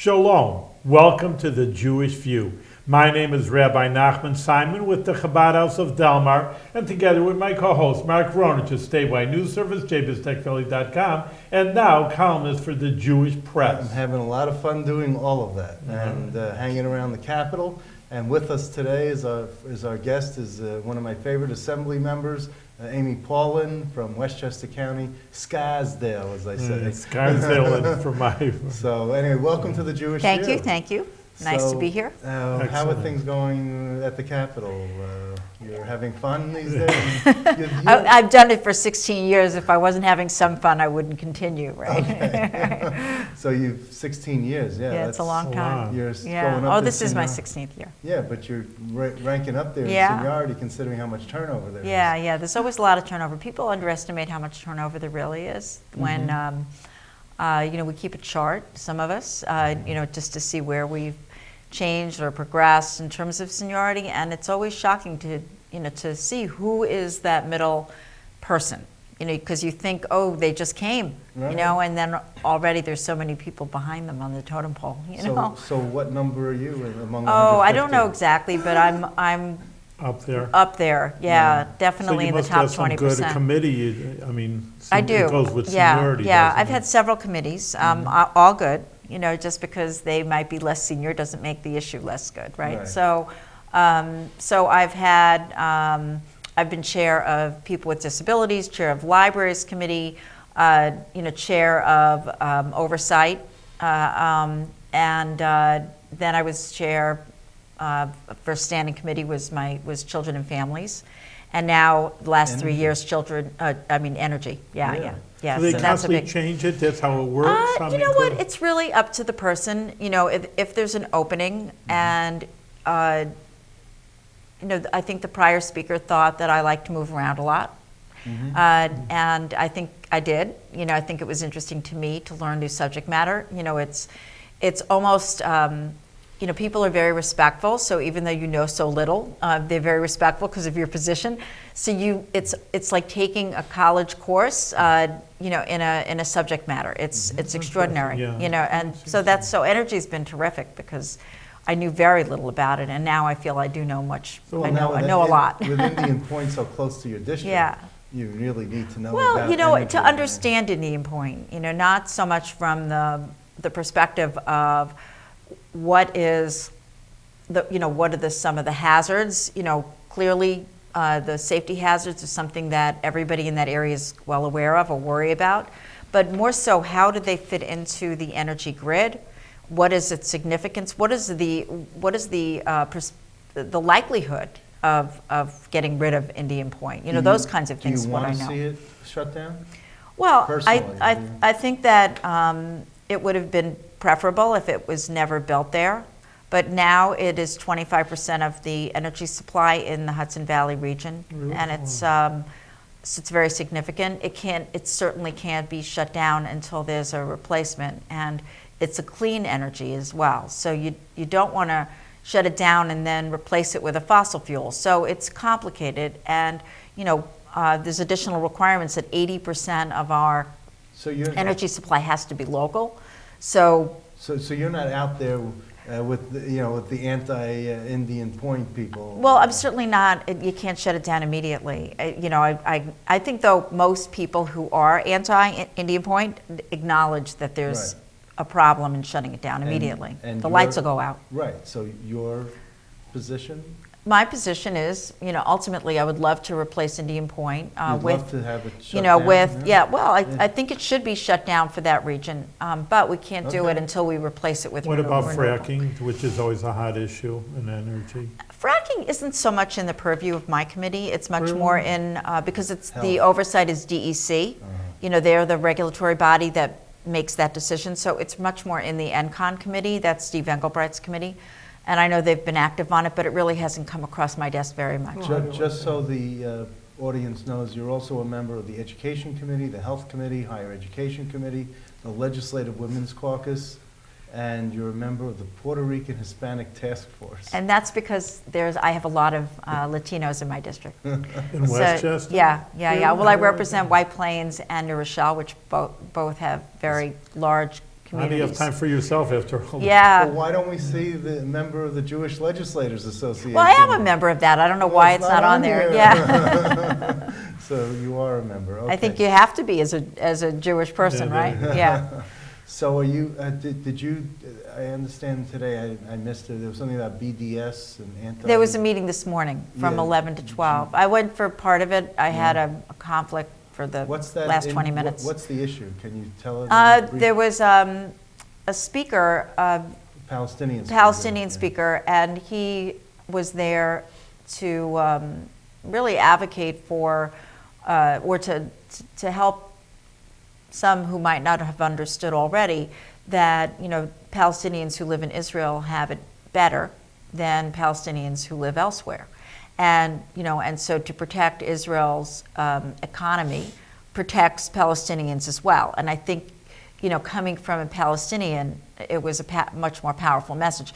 Shalom. Welcome to the Jewish View. My name is Rabbi Nachman Simon with the Chabad House of Delmar, and together with my co-host Mark Ronich of Statewide News Service, jbiztechphilly.com, and now columnist for the Jewish Press. I'm having a lot of fun doing all of that and hanging around the Capitol. And with us today is our guest is one of my favorite Assembly members, Amy Paulin from Westchester County, Scarsdale, as I say. Scarsdale from my... So anyway, welcome to the Jewish View. Thank you. Nice to be here. How are things going at the Capitol? You're having fun these days? I've done it for 16 years. If I wasn't having some fun, I wouldn't continue, right? Okay. So you've 16 years, yeah. Yeah, it's a long time. You're Yeah. going up This is my 16th year. Yeah, but you're ranking up there in seniority considering how much turnover there is. Yeah, there's always a lot of turnover. People underestimate how much turnover there really is when, we keep a chart, some of us, just to see where we've changed or progressed in terms of seniority, and it's always shocking to see who is that middle person, because you think, oh, they just came, right. And then already there's so many people behind them on the totem pole, So what number are you among the 150? I don't know exactly, but I'm Up there? Up there, yeah, definitely in the top 20%. So you must have some good committee, I do. It goes with seniority, Yeah, I've had several committees, all good. Just because they might be less senior doesn't make the issue less good, right? So I've been chair of People with Disabilities, chair of Libraries Committee, chair of Oversight, and then I was chair for standing committee was Children and Families, and now the last 3 years energy. Yeah. So they constantly change it? That's how it works? You know what? It's really up to the person. If there's an opening, and I think the prior speaker thought that I like to move around a lot, and I think I did. I think it was interesting to me to learn new subject matter. It's almost. People are very respectful. So even though you know so little, they're very respectful because of your position. So it's like taking a college course, in a subject matter. It's extraordinary, And so energy's been terrific because I knew very little about it, and now I feel I do know much. I know a lot. With Indian Point so close to your district, you really need to know. Well, to understand Indian Point, not so much from the perspective of what is what are some of the hazards? Clearly the safety hazards are something that everybody in that area is well aware of or worry about, but more so, how do they fit into the energy grid? What is its significance? What is the likelihood of getting rid of Indian Point? Those kinds of things. Do you want to see it shut down? Well, I think that it would have been preferable if it was never built there, but now it is 25% of the energy supply in the Hudson Valley region, and it's very significant. It certainly can't be shut down until there's a replacement, and it's a clean energy as well. So you don't want to shut it down and then replace it with a fossil fuel. So it's complicated, and there's additional requirements that 80% of our energy supply has to be local. So you're not out there with the anti-Indian Point people. Well, I'm certainly not. You can't shut it down immediately. I think though most people who are anti-Indian Point acknowledge that there's a problem in shutting it down immediately. And the lights will go out. Right. So your position? My position is, ultimately, I would love to replace Indian Point love to have it shut down? I think it should be shut down for that region, but we can't do it until we replace it with renewable. What about fracking, which is always a hot issue in energy? Fracking isn't so much in the purview of my committee. It's much more in, because the oversight is DEC. They're the regulatory body that makes that decision. So it's much more in the ENCON committee. That's Steve Engelbright's committee. And I know they've been active on it, but it really hasn't come across my desk very much. Just so the audience knows, you're also a member of the Education Committee, the Health Committee, Higher Education Committee, the Legislative Women's Caucus, and you're a member of the Puerto Rican Hispanic Task Force. And that's because I have a lot of Latinos in my district. In Westchester? Yeah. Well, I represent White Plains and New Rochelle, which both have very large How do you have communities. time for yourself after all? Yeah. Well, why don't we see the member of the Jewish Legislators Association? Well, I am a member of that. I don't know why it's not on there. here. Yeah. So you are a member, okay. I think you have to be as a Jewish person, Yeah, right? Yeah. So are you, did you, I understand today, I missed it, there was something about BDS and anti... There was a meeting this morning from Yeah. 11 to 12. I went for part of it. I had a conflict for the What's that last in- 20 what- minutes. What's the issue? Can you tell us? There was a speaker, Palestinian speaker, and he was there to really advocate for, or to help some who might not have understood already that, Palestinians who live in Israel have it better than Palestinians who live elsewhere. And, and so to protect Israel's economy protects Palestinians as well. And I think, coming from a Palestinian, it was a much more powerful message.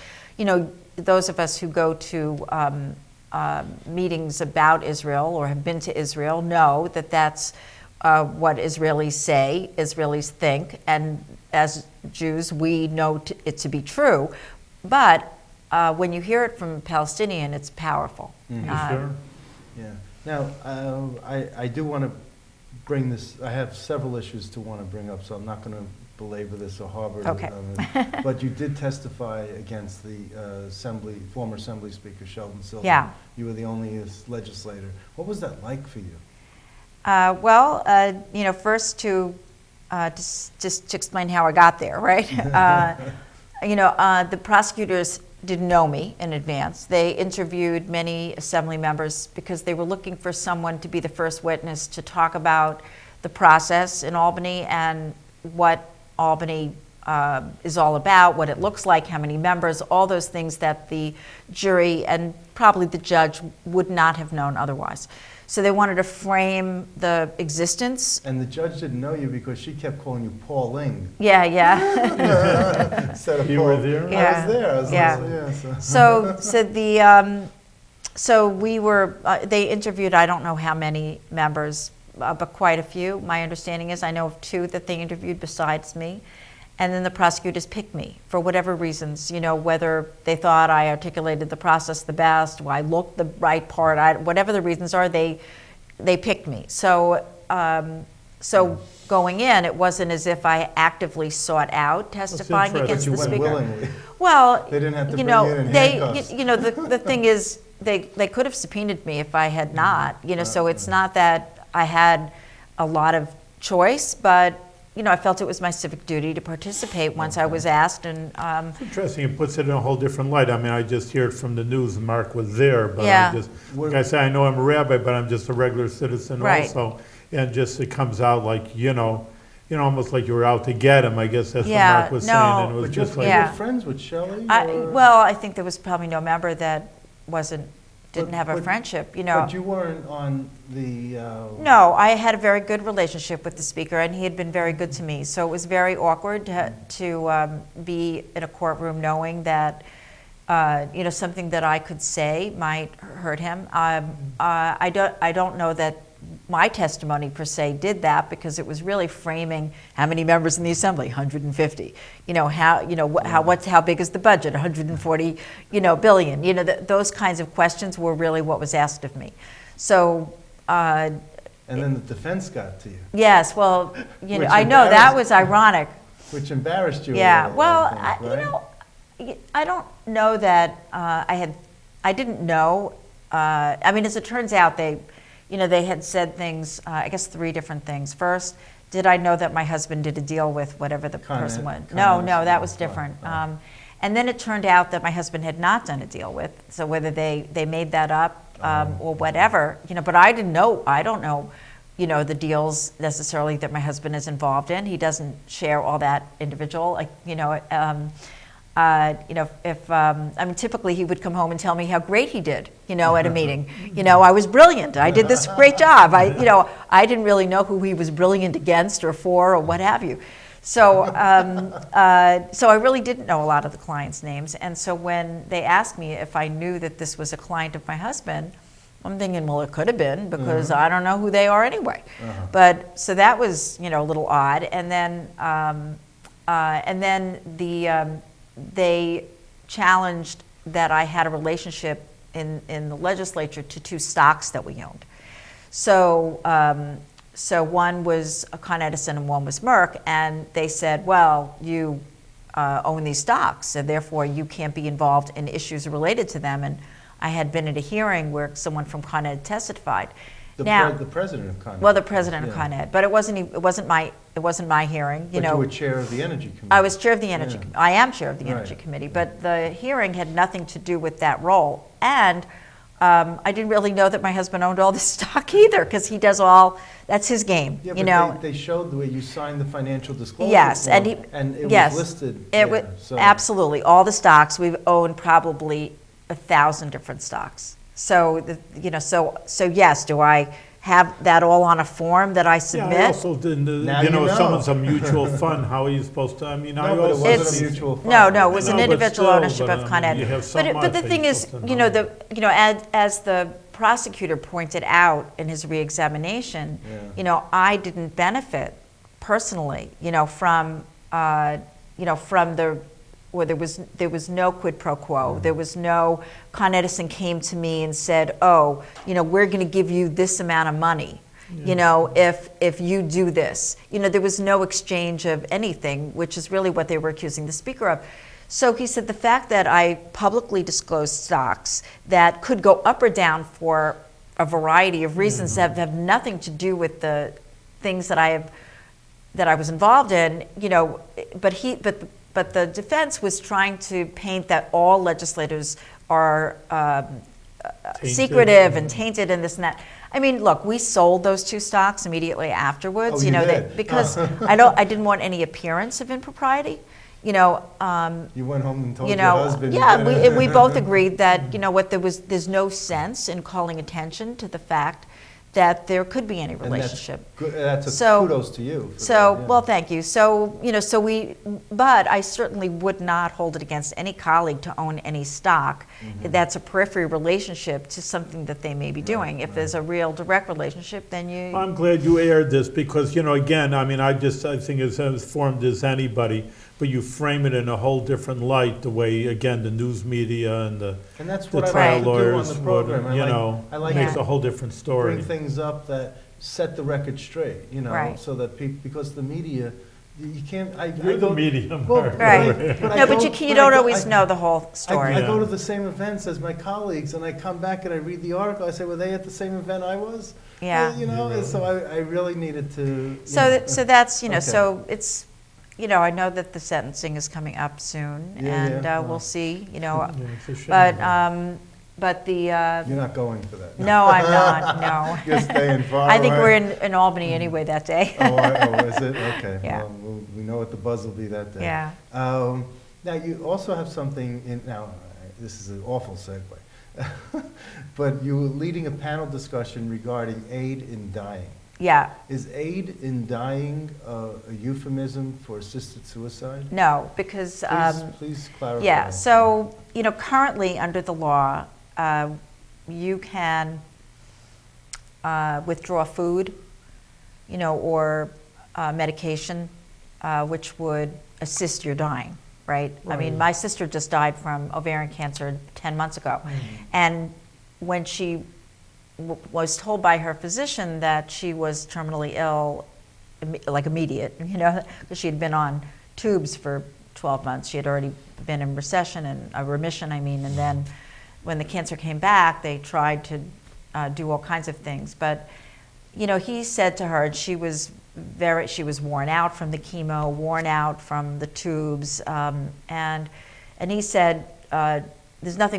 Those of us who go to meetings about Israel or have been to Israel know that that's what Israelis say, Israelis think, and as Jews, we know it to be true. But when you hear it from a Palestinian, it's powerful. Sure. Yeah. Now, I do want to bring this, I have several issues to want to bring up, so I'm not going to belabor this or harbor Okay. it. But you did testify against the former Assembly Speaker Sheldon. Yeah. You were the only legislator. What was that like for you? First to just to explain how I got there, right? The prosecutors didn't know me in advance. They interviewed many assembly members because they were looking for someone to be the first witness to talk about the process in Albany and what Albany is all about, what it looks like, how many members, all those things that the jury and probably the judge would not have known otherwise. So they wanted to frame the existence. And the judge didn't know you because she kept calling you Paulin. Yeah, yeah. Instead of You were there? Yeah. I was there. I was Yeah. so. So we were. They interviewed I don't know how many members, but quite a few. My understanding is I know of 2 that they interviewed besides me, and then the prosecutors picked me for whatever reasons. Whether they thought I articulated the process the best, or I looked the right part. Whatever the reasons are, they picked me. So going in, it wasn't as if I actively sought out testifying against But you the went speaker. willingly. Well, They didn't have to bring you in handcuffs. the thing is, they could have subpoenaed me if I had not. So it's not that I had a lot of choice, but I felt it was my civic duty to participate once I was asked. And It's interesting. It puts it in a whole different light. I mean, I just hear it from the news. Mark was there, but Yeah. like I say, I know I'm a rabbi, but I'm just a regular citizen Right. also. And just it comes out like, almost like you were out to get him. I guess that's Yeah, what Mark was no. saying. And it was But you're just like, Yeah. friends with Shelley? I think there was probably no member that didn't have a But- friendship. But you weren't on the... No, I had a very good relationship with the speaker, and he had been very good to me. So it was very awkward to be in a courtroom knowing that, something that I could say might hurt him. I don't know that my testimony per se did that because it was really framing how many members in the assembly, 150. How big is the budget, 140, billion. Those kinds of questions were really what was asked of me. So. And then the defense got to you. Yes, well, Which I know that embarrassed- was ironic. Which embarrassed you. Yeah, a little, well, I think, right? I don't know that I didn't know. As it turns out, they had said things, I guess 3 different things. First, did I know that my husband did a deal with whatever the person was? No, that was different. Right. And then it turned out that my husband had not done a deal with, so whether they made that up or whatever, but I don't know, the deals necessarily that my husband is involved in. He doesn't share all that individual, typically he would come home and tell me how great he did, at a meeting. I was brilliant. I did this great job. I didn't really know who he was brilliant against or for or what have you. So, so I really didn't know a lot of the clients' names. And so when they asked me if I knew that this was a client of my husband, I'm thinking, well, it could have been because I don't know who they are anyway. But so that was, a little odd. And then and then they challenged that I had a relationship in the legislature to two stocks that we owned. So one was Con Edison and one was Merck, and they said, well, you own these stocks, and therefore you can't be involved in issues related to them. And I had been at a hearing where someone from Con Ed testified. The president of Con Ed. Well, the president of Con Ed, but it wasn't my hearing. You were chair of the Energy Committee. I was chair of the Energy. I am chair of the Energy Committee, but the hearing had nothing to do with that role. And I didn't really know that my husband owned all this stock either, because he does that's his game. Yeah, but they showed the way you signed the financial disclosure Yes, form, and it yes, was listed. Absolutely, all the stocks we've owned probably 1,000 different stocks. So so yes, do I have that all on a form that I submit? Yeah, I also didn't, if someone's a mutual fund, how are you supposed to, but it wasn't a mutual fund. No, it was an individual ownership of Con Ed. But the thing is, as the prosecutor pointed out in his reexamination, I didn't benefit personally, from where there was no quid pro quo. There was no, Con Edison came to me and said, oh, we're going to give you this amount of money, if you do this. There was no exchange of anything, which is really what they were accusing the speaker of. So he said the fact that I publicly disclosed stocks that could go up or down for a variety of reasons that have nothing to do with the things that I was involved in, but the defense was trying to paint that all legislators are secretive and tainted and this and that. I mean, look, we sold those two stocks immediately afterwards. Oh, you did? Because I didn't want any appearance of impropriety. You went home and told your husband. Yeah, we both agreed that there's no sense in calling attention to the fact that there could be any relationship. That's kudos to you. Well, thank you. But I certainly would not hold it against any colleague to own any stock. That's a periphery relationship to something that they may be doing. If there's a real direct relationship, then you... I'm glad you aired this because, again, I think it's as informed as anybody, but you frame it in a whole different light, the way, again, the news media and that's the what trial I like lawyers to do on the program. would, I like makes to a whole different story. bring things up that set the record straight, so that people, because the media, you can't. You're the media, Mark. Right. But you don't always know the whole story. I go to the same events as my colleagues, and I come back and I read the article. I say, were they at the same event I was? Yeah. And so I really needed to. So that's Okay. So it's. I know that the sentencing is coming up soon, we'll see. It's a shame. But the. You're not going for that. No, I'm not. No. You're staying far I think away. we're in Albany anyway that day. Is it? Okay. Yeah. Well, we know what the buzz will be that day. Yeah. Now, you also have something in, this is an awful segue, but you were leading a panel discussion regarding aid in dying. Yeah. Is aid in dying a euphemism for assisted suicide? No, because. Please clarify. Yeah, so, currently under the law, you can withdraw food, or medication, which would assist your dying, right? I mean, my sister just died from ovarian cancer 10 months ago. And when she was told by her physician that she was terminally ill, like immediate, because she had been on tubes for 12 months. She had already been in remission, and then when the cancer came back, they tried to do all kinds of things. But, he said to her, and she was worn out from the chemo, worn out from the tubes, and he said, there's no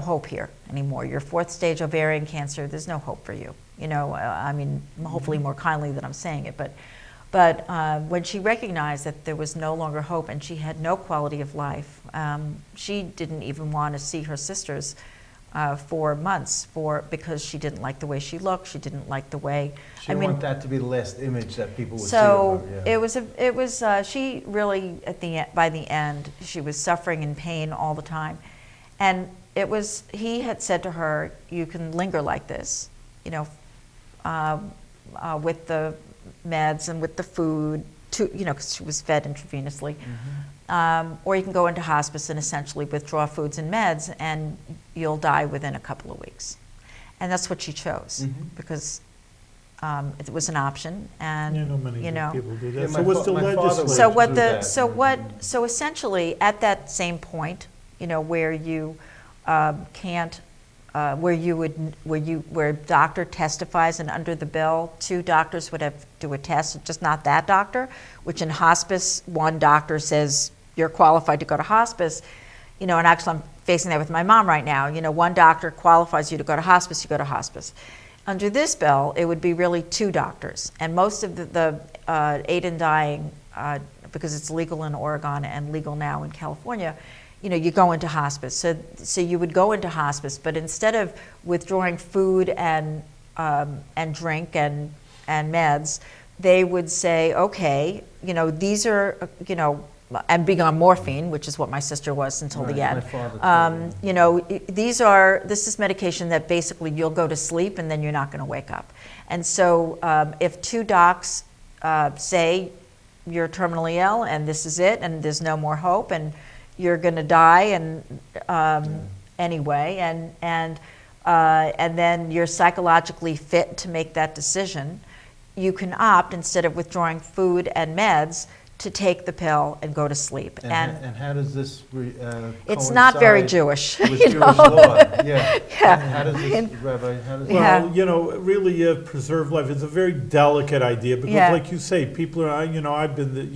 hope here anymore. You're 4th stage ovarian cancer. There's no hope for you. Hopefully more kindly than I'm saying it, but when she recognized that there was no longer hope and she had no quality of life, she didn't even want to see her sisters for months because she didn't like the way she looked. She didn't like the way. She didn't want that to be the last image that people would see of of her. It was. She really by the end she was suffering in pain all the time, and it was. He had said to her, "You can linger like this, with the meds and with the food because she was fed intravenously. Or you can go into hospice and essentially withdraw foods and meds, and you'll die within a couple of weeks. And that's what she chose because it was an option. And I know many people do that. Yeah, So what's the my father legislature? went So essentially at that same point, where you can't, where a doctor testifies, and under the bill, 2 doctors would have to do a test, just not that doctor, which in hospice, one doctor says you're qualified to go to hospice, and actually I'm facing that with my mom right now. One doctor qualifies you to go to hospice, you go to hospice. Under this bill, it would be really 2 doctors, and most of the aid in dying, because it's legal in Oregon and legal now in California, you go into hospice. So you would go into hospice, but instead of withdrawing food and drink and meds, they would say, okay, these are, and being on morphine, which is what my sister was until the end. This is medication that basically you'll go to sleep and then you're not going to wake up. And so if 2 docs say you're terminally ill and this is it and there's no more hope and you're going to die and anyway, and then you're psychologically fit to make that decision, you can opt, instead of withdrawing food and meds, to take the pill and go to sleep. And how does this it's not very Jewish. With Jewish law? Yeah. How does this, Rabbi, Well, really preserve life. It's a very delicate idea because, like you say, people are, I've been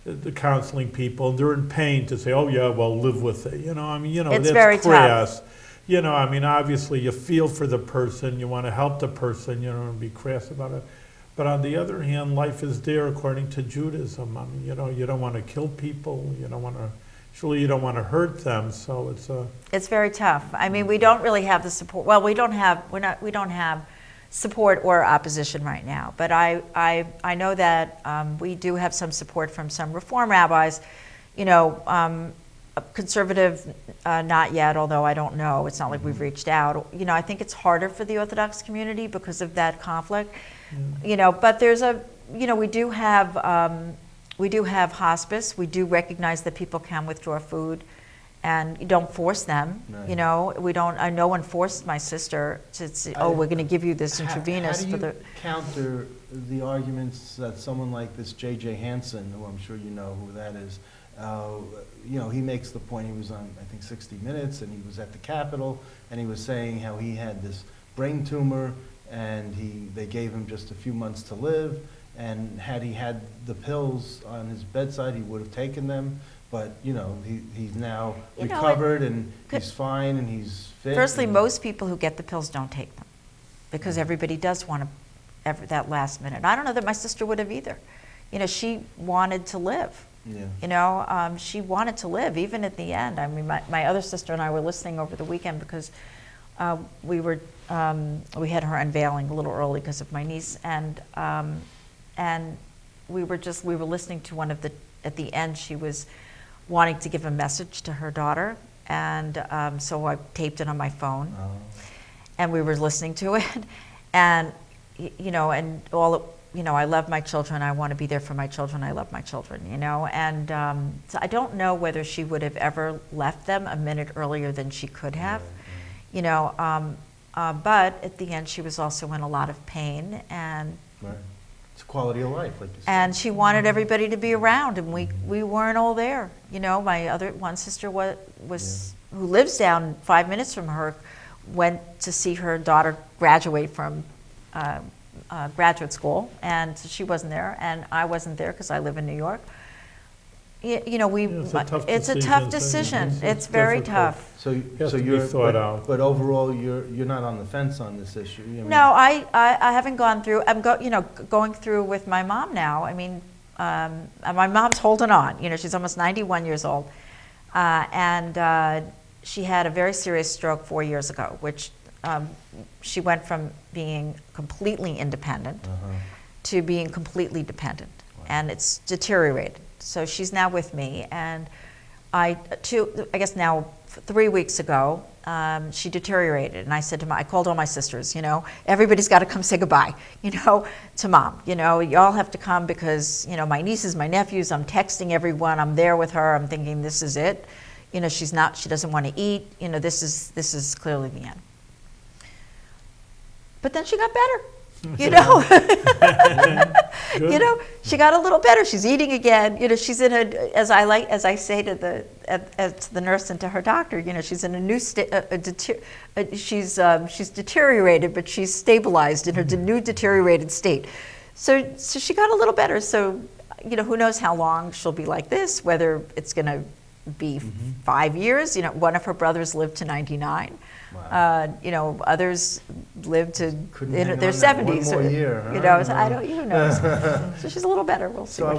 the counseling people, and they're in pain to say, oh yeah, well, live with it. It's that's very crass. tough. Obviously you feel for the person, you want to help the person, you don't want to be crass about it. But on the other hand, life is there according to Judaism. you don't want to kill people, you don't want to hurt them, so it's very tough. We don't really have the support. Well, we don't have support or opposition right now. But I know that we do have some support from some Reform rabbis. Conservative, not yet, although I don't know. It's not like we've reached out. I think it's harder for the Orthodox community because of that conflict. But there's we do have hospice. We do recognize that people can withdraw food, and you don't force them. Right. We don't. No one forced my sister to say, "Oh, we're going to give you this intravenous." How do you counter the arguments that someone like this J.J. Hansen, who I'm sure you know who that is, he makes the point. He was on, I think, 60 Minutes, and he was at the Capitol, and he was saying how he had this brain tumor, and they gave him just a few months to live, and had he had the pills on his bedside, he would have taken them. But he's now recovered, and he's fine, and he's fit. Firstly, most people who get the pills don't take them because everybody does want that last minute. I don't know that my sister would have either. She wanted to live. Yeah. She wanted to live even at the end. My other sister and I were listening over the weekend because we had her unveiling a little early because of my niece, and we were listening to at the end she was wanting to give a message to her daughter, and so I taped it on my phone, and we were listening to it, and I love my children. I want to be there for my children. I love my children, and so I don't know whether she would have ever left them a minute earlier than she could have, but at the end she was also in a lot of pain, and it's quality of life, like you said. And she wanted everybody to be around, and we weren't all there. My other one sister who lives down 5 minutes from her, went to see her daughter graduate from graduate school, and so she wasn't there, and I wasn't there because I live in New York. It's a tough decision. It's very tough. So you're thought out. But overall, you're not on the fence on this issue. No, I haven't gone through. I'm going through with my mom now. My mom's holding on. She's almost 91 years old, and she had a very serious stroke 4 years ago, which she went from being completely independent to being completely dependent, and it's deteriorated. So she's now with me, and I guess now 3 weeks ago, she deteriorated, and I called all my sisters, everybody's got to come say goodbye, to mom, you all have to come because, my nieces, my nephews, I'm texting everyone, I'm there with her, I'm thinking this is it, she doesn't want to eat, this is clearly the end. But then she got better. She got a little better. She's eating again. She's in as I say to the nurse and to her doctor. She's in a new state. She's deteriorated, but she's stabilized in her new deteriorated state. So she got a little better. So who knows how long she'll be like this? Whether it's going to be 5 years. One of her brothers lived to 99. Wow. Others live to their 70s. One more year, huh? Who knows? So she's a little better. We'll see. So I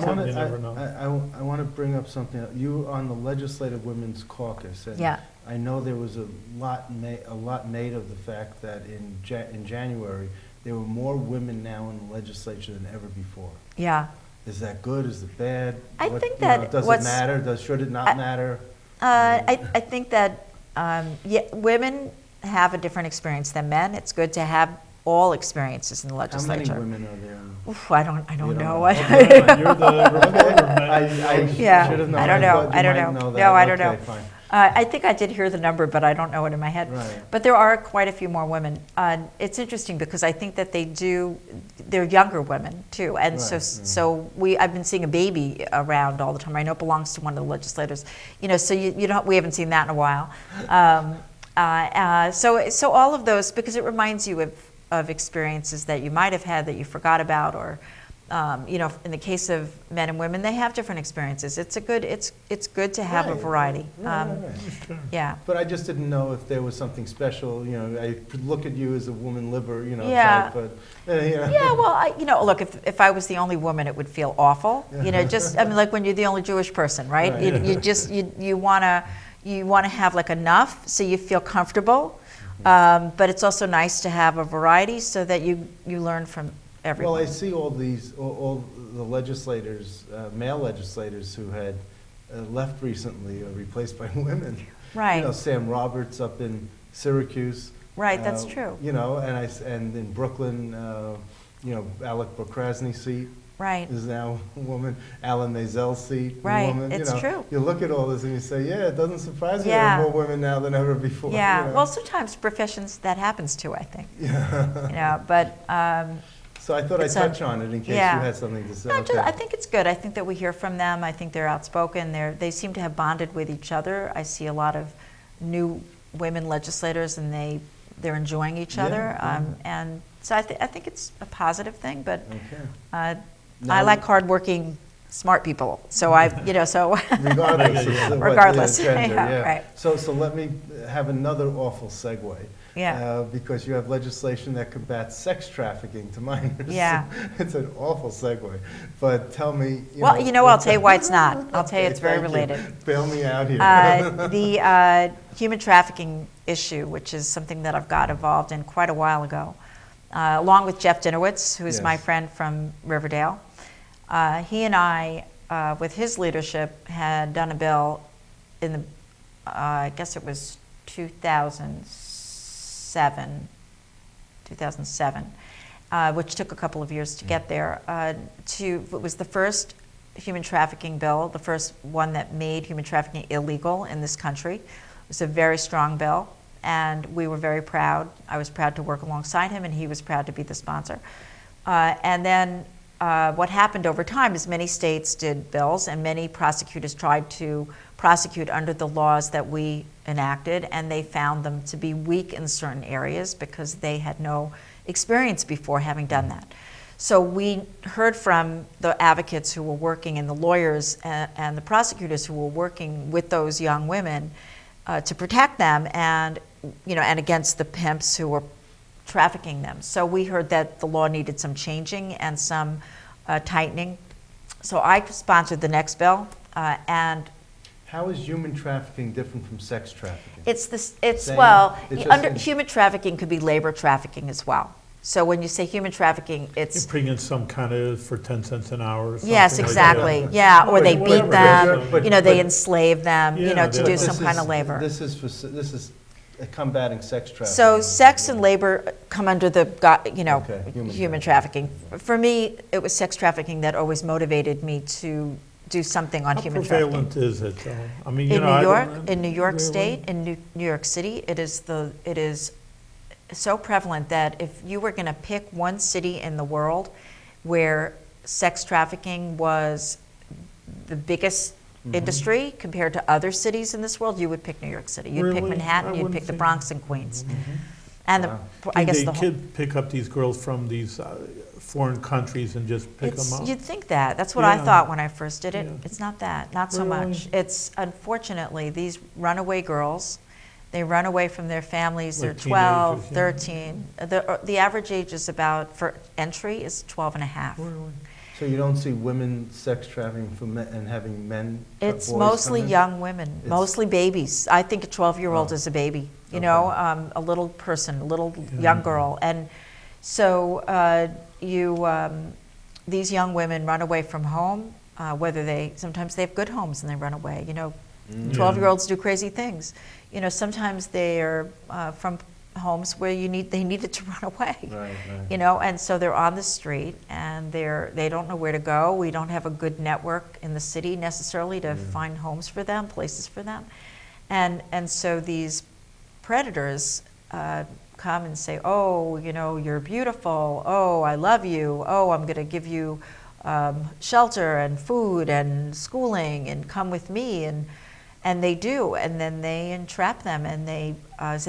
want to bring up something. You were on the Legislative Women's Caucus, and yeah. I know there was a lot made of the fact that in January there were more women now in the legislature than ever before. Yeah. Is that good? Is it bad? I think that does it matter? Should it not matter? I think that women have a different experience than men. It's good to have all experiences in the legislature. How many women are there? Oof, I don't know. You're the reporter, man. Yeah, should have known. I don't know. I don't know. No, I don't know. Fine. I think I did hear the number, but I don't know it in my head. Right. But there are quite a few more women. It's interesting because I think that they're younger women too. And so I've been seeing a baby around all the time. I know it belongs to one of the legislators. So we haven't seen that in a while. So all of those, because it reminds you of experiences that you might have had that you forgot about, or in the case of men and women, they have different experiences. It's good to have a variety. Yeah. But I just didn't know if there was something special. I look at you as a woman liber, Yeah. type, but Yeah. Well, look, if I was the only woman, it would feel awful. Like when you're the only Jewish person, right? Right. You want to have like enough so you feel comfortable, but it's also nice to have a variety so that you learn from everyone. Well, I see all the legislators, male legislators who had left recently are replaced by women. Right. Sam Roberts up in Syracuse. Right, that's true. And in Brooklyn, Alec Bokrasny's seat. Right. Is now a woman. Alan Mazel's seat. Right. A woman. It's true. You look at all this and you say, it doesn't surprise me there are more women now than ever before. Yeah. Well, sometimes professions that happens too, I think. Yeah. But. So I thought I'd touch on it in case you had something to say. No, I think it's good. I think that we hear from them. I think they're outspoken. They seem to have bonded with each other. I see a lot of new women legislators, and they're enjoying each other. And so I think it's a positive thing. But I like hardworking, smart people. So regardless of regardless, what the gender, right. So let me have another awful segue. Yeah. Because you have legislation that combats sex trafficking to minors. Yeah. It's an awful segue. But tell me. I'll tell you why it's not. I'll tell you it's very related. Bail me out here. The human trafficking issue, which is something that I've got involved in quite a while ago, along with Jeff Dinowitz, who's my friend from Riverdale. He and I, with his leadership, had done a bill in the, I guess it was 2007, which took a couple of years to get there. It was the first human trafficking bill, the first one that made human trafficking illegal in this country. It was a very strong bill, and we were very proud. I was proud to work alongside him, and he was proud to be the sponsor. And then what happened over time is many states did bills, and many prosecutors tried to prosecute under the laws that we enacted, and they found them to be weak in certain areas because they had no experience before having done that. So we heard from the advocates who were working, and the lawyers and the prosecutors who were working with those young women to protect them, and against the pimps who were trafficking them. So we heard that the law needed some changing and some tightening. So I sponsored the next bill, and how is human trafficking different from sex trafficking? Human trafficking could be labor trafficking as well. So when you say human trafficking, You it's, bring in some kind of for 10 cents an hour or something. yes, like exactly, that. yeah, or they Whatever beat it them, is. But- you know, they but- enslave them, you Yeah, know, to do this some kind of labor. This is combating sex trafficking. So sex and labor come under the, you know, Okay, human trafficking. For me, it was sex trafficking that always motivated me to do something on How human trafficking. prevalent is it, though? I mean, you In know, I New York, don't- in New York really? State, in New York City, it is so prevalent that if you were going to pick one city in the world where sex trafficking was the biggest industry compared to other cities in this world, you would pick New York City. You'd pick Really? Manhattan, I you'd wouldn't pick the think- Bronx and Queens. And Wow. I guess They the whole. could pick up these girls from these foreign countries and just pick them up. You'd think that. That's what I Yeah. thought when I first did it. Yeah. It's not that, not so Really? much. It's unfortunately these runaway girls, they run away from their families, they're Like 12, teenagers, yeah. 13. The average age is about, for entry, is 12 and a half. Really? So you don't see women sex trafficking for men and having men? It's boys come mostly in? young women, It's- mostly babies. I think a 12-year-old Oh. is a baby, you Okay. know, a little person, a little young girl. And so these young women run away from home, sometimes they have good homes and they run away, you know. Mm. 12-year-olds do crazy things. You know, sometimes they are from homes where they needed to run away. Right. You know, and so they're on the street and they don't know where to go. We don't have a good network in the city necessarily to find homes for them, places for them. And so these predators come and say, oh, you know, you're beautiful. Oh, I love you. Oh, I'm going to give you shelter and food and schooling and come with me. And they do, and then they entrap them, and they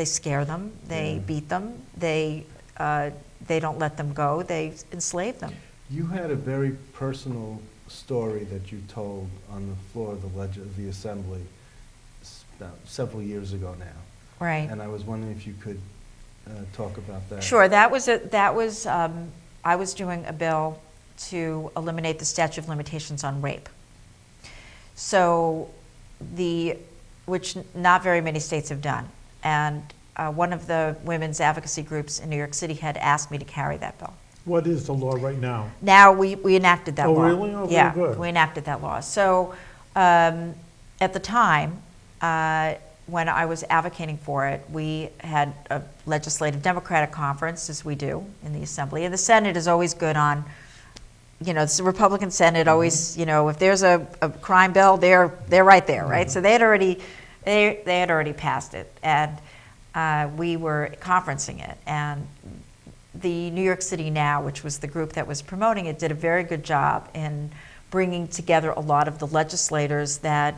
scare them, they beat them, they don't let them go, they enslave them. You had a very personal story that you told on the floor of the Assembly several years ago now. Right. And I was wondering if you could talk about that. Sure. I was doing a bill to eliminate the statute of limitations on rape. So which not very many states have done. And one of the women's advocacy groups in New York City had asked me to carry that bill. What is the law right now? Now we enacted that Oh, law. really? Oh, very yeah, good. we enacted that law. So at the time, when I was advocating for it, we had a legislative Democratic conference, as we do in the Assembly. And the Senate is always good on, you know, it's the Republican Senate always, you know, if there's a crime bill, they're right there, right? So they had already passed it, and we were conferencing it. And the New York City Now, which was the group that was promoting it, did a very good job in bringing together a lot of the legislators that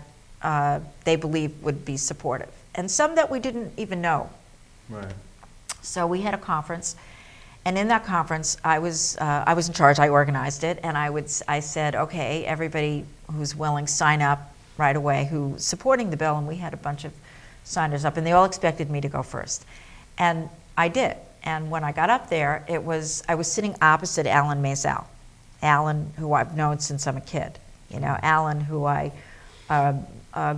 they believe would be supportive, and some that we didn't even know. Right. So we had a conference, and in that conference, I was in charge. I organized it, and I said, okay, everybody who's willing, sign up right away, who's supporting the bill, and we had a bunch of signers up, and they all expected me to go first, and I did. And when I got up there, I was sitting opposite Alan Maisel, Alan, who I've known since I'm a kid. You know, Alan, who I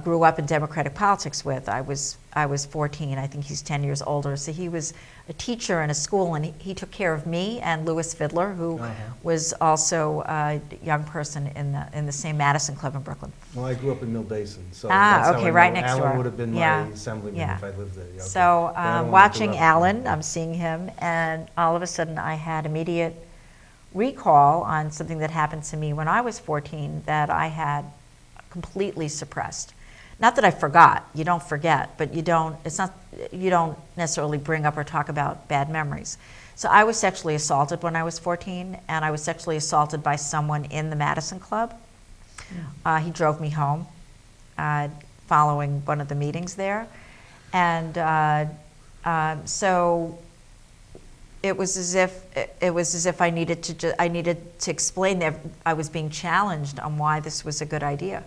grew up in Democratic politics with. I was 14. I think he's 10 years older. So he was a teacher in a school, and he took care of me and Louis Fiddler, who was also a young person in the same Madison Club in Brooklyn. Well, I grew up in Mill Basin, so that's how okay, I right know. next Alan door. would have been Yeah. my assemblyman Yeah. if I lived there. Okay. So But I don't wanna watching interrupt. Alan, I'm seeing him, and all of a sudden I had immediate recall on something that happened to me when I was 14 that I had completely suppressed. Not that I forgot, you don't forget, but you don't necessarily bring up or talk about bad memories. So I was sexually assaulted when I was 14, and I was sexually assaulted by someone in the Madison Club. He drove me home following one of the meetings there. And so it was as if I needed to explain that I was being challenged on why this was a good idea.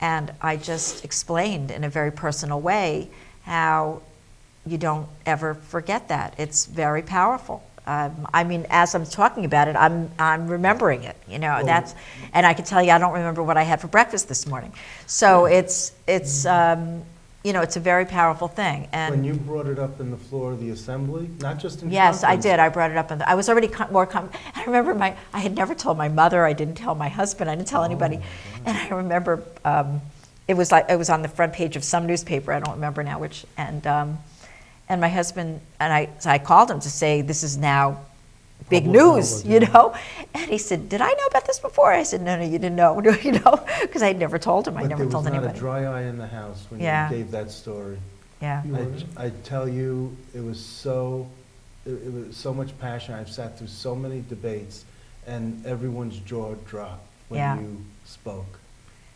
And I just explained in a very personal way how you don't ever forget that. It's very powerful. I mean, as I'm talking about it, I'm remembering it. You know, and I can tell you I don't remember what I had for breakfast this morning. So it's it's a very powerful thing. And When you brought it up in the floor of the assembly, not just in yes, I conference, did. I brought it up, and I was already I remember I had never told my mother. I didn't tell my husband. I didn't tell anybody. And I remember it was on the front page of some newspaper. I don't remember now which. And my husband and so I called him to say this is now big Public news, knowledge, And he said, "Did I know about this before?" I said, "No, you didn't know," because I had never told him. I But never told there was anybody. not a dry eye in the house when Yeah. you gave that story. Yeah. I tell you, it was so much passion. I've sat through so many debates, and everyone's jaw dropped when Yeah. you spoke.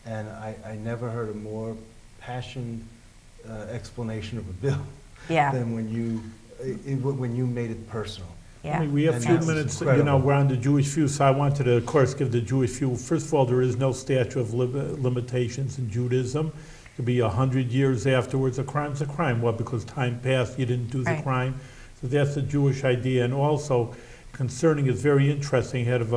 And I never heard a more passionate explanation of a bill Yeah. than when you made it personal. Yeah. I mean, we have And 2 that's minutes, incredible. we're on the Jewish view, so I wanted to, of course, give the Jewish view. First of all, there is no statute of limitations in Judaism. It could be 100 years afterwards. A crime's a crime. What, because time passed, you didn't do the Right. crime? So that's the Jewish idea. And also, concerning, it's very interesting, had of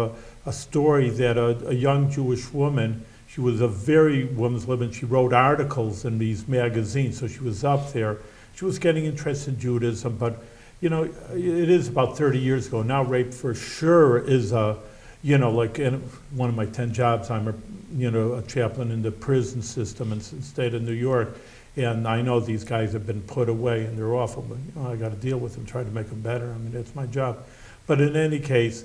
a story that a young Jewish woman, she was a very woman's living, she wrote articles in these magazines, so she was up there. She was getting interested in Judaism, but it is about 30 years ago. Now rape for sure is like in one of my 10 jobs, I'm a chaplain in the prison system in the state of New York. And I know these guys have been put away and they're awful, but I got to deal with them, try to make them better. I mean, that's my job. But in any case,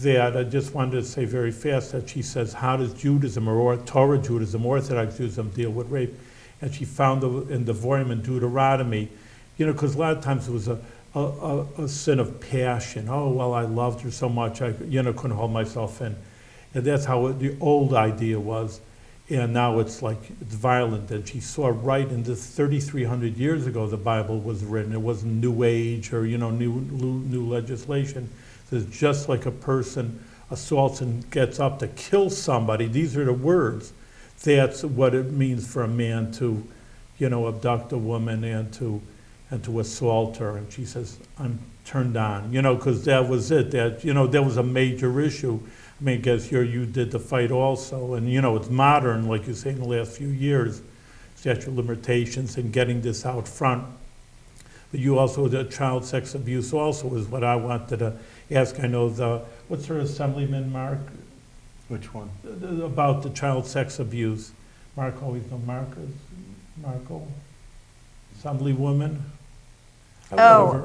that I just wanted to say very fast that she says, how does Judaism or Torah Judaism, Orthodox Judaism deal with rape? And she found in the Devarim and Deuteronomy, because a lot of times it was a sin of passion. Oh, well, I loved her so much, I couldn't hold myself in. And that's how the old idea was. And now it's violent. And she saw right in this 3,300 years ago the Bible was written. It wasn't New Age or, new legislation. So it's just like a person assaults and gets up to kill somebody. These are the words. That's what it means for a man to, abduct a woman and to assault her. And she says, I'm turned on, because that was it. That, that was a major issue. I mean, I guess you did the fight also. And, it's modern, like you say, in the last few years, statute of limitations and getting this out front. But you also, the child sex abuse also is what I wanted to ask. I know what's her Assemblyman, Mark? Which one? About the child sex abuse. Mark always know Marco? Assemblywoman? Oh,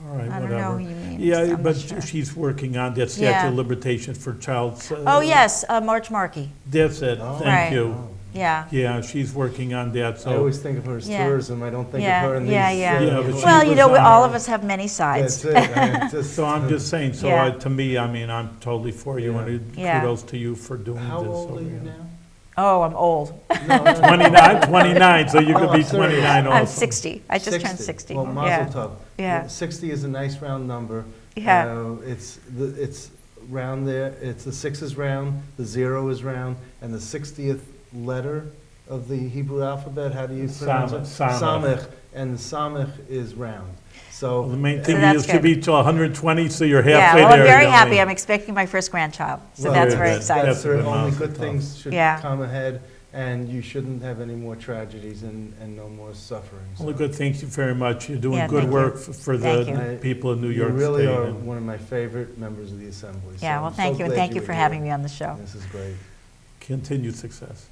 All right, I don't whatever. know who you mean. Yeah, I'm not but sure. she's working on that Yeah. statute of limitations for child. Oh, yes, March Markey. That's it. Oh. Right. Thank you. Oh. Yeah. Yeah, she's working on that. I So always think of her as Yeah. tourism. I don't think Yeah, of her in these. yeah, yeah. Yeah, but she Well, was all on- of us have many sides. That's it. So I'm just saying. So Yeah. to me, I mean, I'm totally for you, Yeah. and Yeah. kudos to you for doing How this. old are over you here. now? Oh, I'm old. No, 29, so you could Oh, be I'm serious. 29 also. I'm 60. I just turned 60. Well, mazel Yeah. tov. Yeah. 60 is a nice round number. Yeah. It's round there. The 6 is round, the 0 is round, and the 60th letter of the Hebrew alphabet. How do you pronounce it? Samech. And the samech is round. Well, the So main thing that's is to be to 120, so you're halfway Yeah, there. well, I'm very you know. happy. I'm expecting my first grandchild, so well, that's yeah, very that's- exciting. That's a good only mazel good tov. things should Yeah. come ahead, and you shouldn't have any more tragedies and no more suffering. Only So good. Thank you very much. You're doing Yeah, good thank work you. for Thank the you. people in New York You really State. are and one of my favorite members of the Assembly. Yeah, so well, I'm thank so you, and glad thank you were for here. having me on the show. This is great. Continued success.